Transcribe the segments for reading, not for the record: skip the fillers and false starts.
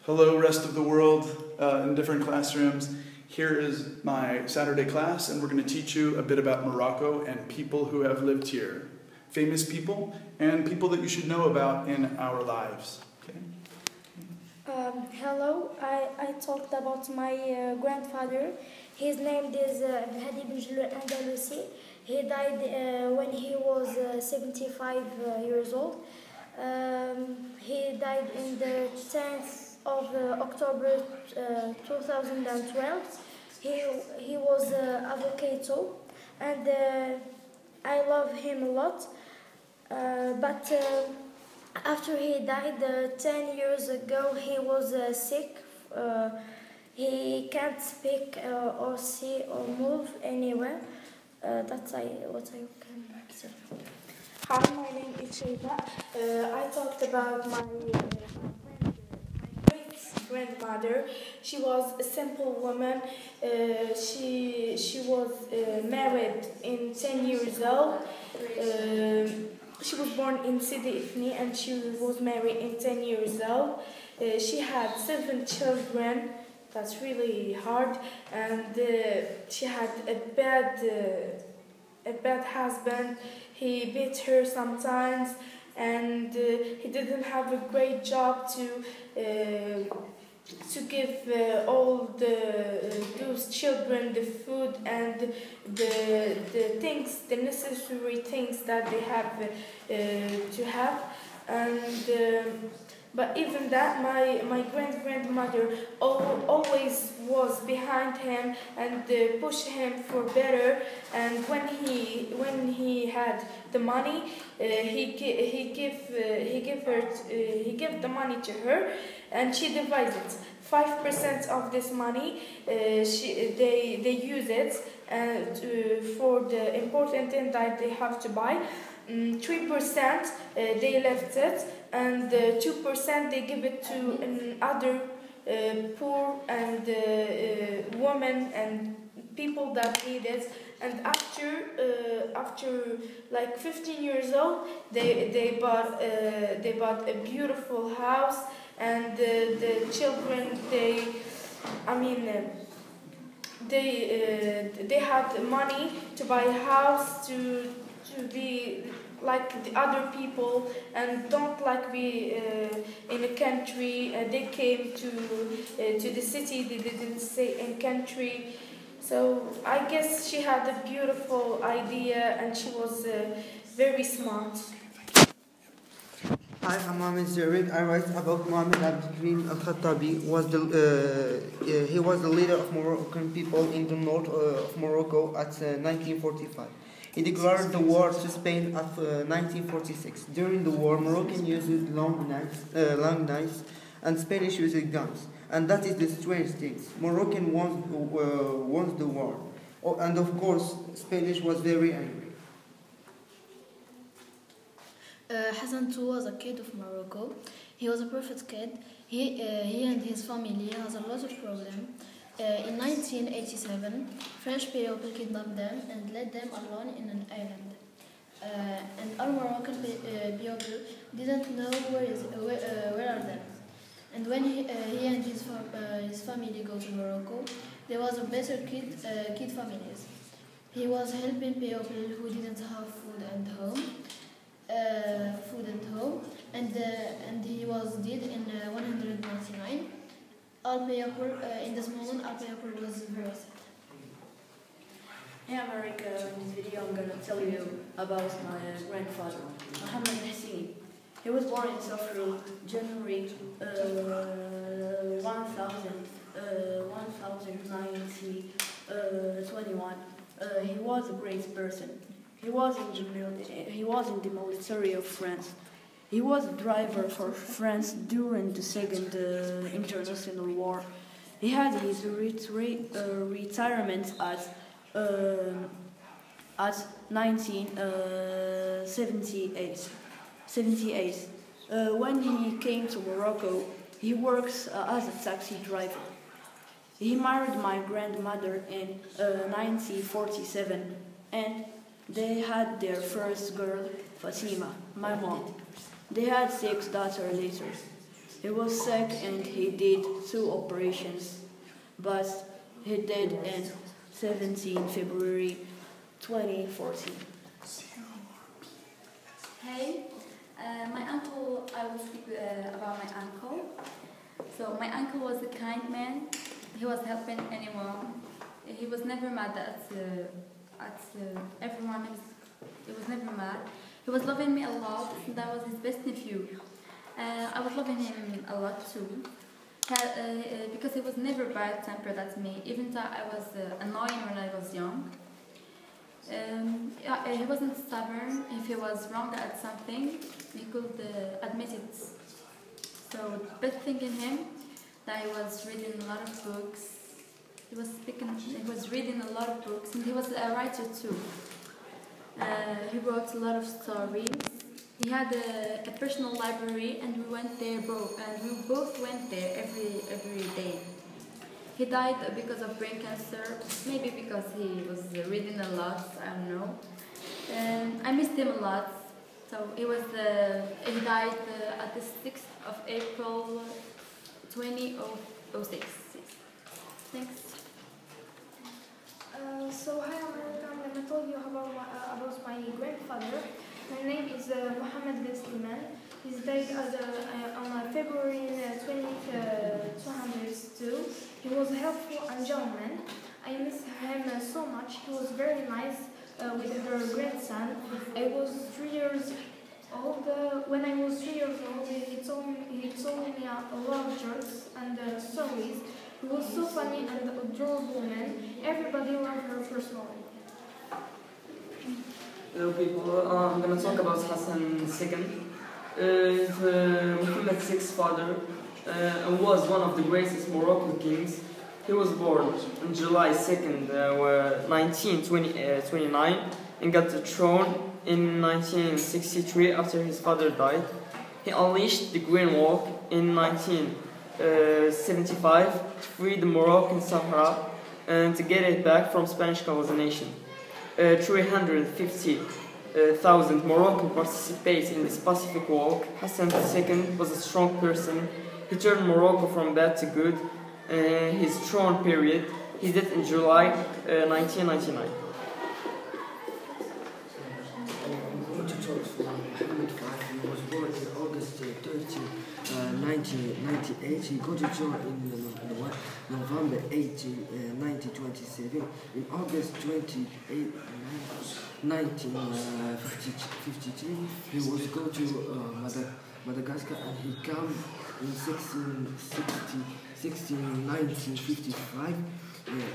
Hello, rest of the world in different classrooms. Here is my Saturday class, and we're going to teach you a bit about Morocco and people who have lived here. Famous people and people that you should know about in our lives. Okay? Hello, I talked about my grandfather. His name is Hadi Benjelloul Andalusi. He died when he was 75 years old. He died in the 10th of October 2012. He was avocado, and I love him a lot. But after he died 10 years ago, he was sick. He can't speak or see or move anywhere. That's what I can say. Hi, my name is Sheba. I talked about my great-grandmother. She was a simple woman. She was married in 10 years old. She was born in Sidi Ifni and she was married in 10 years old. She had 7 children. That's really hard. And she had a bad husband. He beat her sometimes, and he didn't have a great job to give all those children the food and the things, the necessary things that they have to have. And but even that, my grandmother always was behind him and pushed him for better. And when he had the money, he gave the money to her, and she divided 5% of this money. They use it for the important thing that they have to buy. 3% they left it, and 2% they give it to another poor and women and people that need it. And after like 15 years old, they bought a beautiful house, and the children they had money to buy a house to be like the other people and don't like be in a country. They came to the city. They didn't stay in country. So I guess she had a beautiful idea and she was very smart. Hi, I'm Mohamed Jared. I write about Mohammed Abdelkrim Al-Khattabi. He was the leader of Moroccan people in the north of Morocco at 1945. He declared the war to Spain at 1946. During the war, Moroccan used long knives, and Spanish used guns. And that is the strange thing. Moroccan won the war. Oh, and of course, Spanish was very angry. Hassan too was a kid of Morocco. He was a perfect kid. He and his family has a lot of problems. In 1987, French people kidnapped them and led them alone in an island. And our Moroccan people didn't know where are them. And when he and his family go to Morocco, there was a better kid families. He was helping people who didn't have food at home, and he was dead in 199. In this moment, Al-Bayaqur was very sad. Hey America, in this video I'm going to tell you about my grandfather, Mohammed Hassini. He was born in Safrou, January 1921. He was a great person. He was in the military of France. He was a driver for France during the Second International War. He had his retirement at 1978. When he came to Morocco, he works as a taxi driver. He married my grandmother in 1947, and they had their first girl, Fatima, my mom. They had 6 daughters later. He was sick and he did 2 operations, but he died on 17 February 2014. Hey, my uncle, I will speak about my uncle. So my uncle was a kind man. He was helping anyone. He was never mad at everyone. He was never mad. He was loving me a lot. That was his best nephew. I was loving him a lot too. Because he was never bad-tempered at me, even though I was annoying when I was young. He wasn't stubborn. If he was wrong at something, he could admit it. So the best thing in him, that he was reading a lot of books. He was reading a lot of books, and he was a writer too. He wrote a lot of stories. He had a personal library, and we went there both went there every day. He died because of brain cancer, maybe because he was reading a lot, I don't know. I missed him a lot. So he died at the 6th of April 2006. Thanks. So hi, I'm going to tell you about my grandfather. My name is Mohammed bin Sliman. He's died on February 20th, 202. He was helpful and gentleman. I miss him so much. He was very nice with her grandson. I was 3 years old. When I was 3 years old, he told me a lot of jokes and stories. He was so funny and adorable man. Everybody loved her personally. Hello people, I'm going to talk about Hassan II. Muhammad VI's father was one of the greatest Moroccan kings. He was born on July 2nd, 1929 and got the throne in 1963 after his father died. He unleashed the Green Walk in 1975 to free the Moroccan Sahara and to get it back from Spanish colonization. 350,000 Moroccan participated in this Pacific Walk. Hassan II was a strong person. He turned Morocco from bad to good. His throne period, he died in July 1999. Muhammad V was born in August 30, 1998. He got a job in November 18, 1927. In August 28, 1953, he was go to Madagascar, and he came in 1955.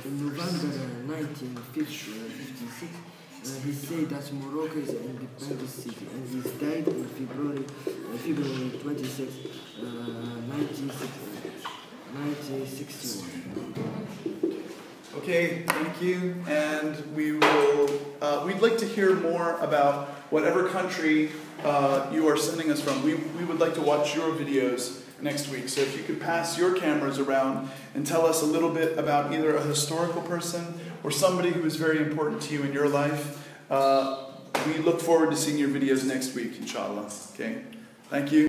In November 1956, he said that Morocco is an independent city, and he died in February 26, 1961. Okay, thank you. And we'd like to hear more about whatever country you are sending us from. We would like to watch your videos next week. So if you could pass your cameras around and tell us a little bit about either a historical person or somebody who is very important to you in your life. We look forward to seeing your videos next week, inshallah. Okay, thank you.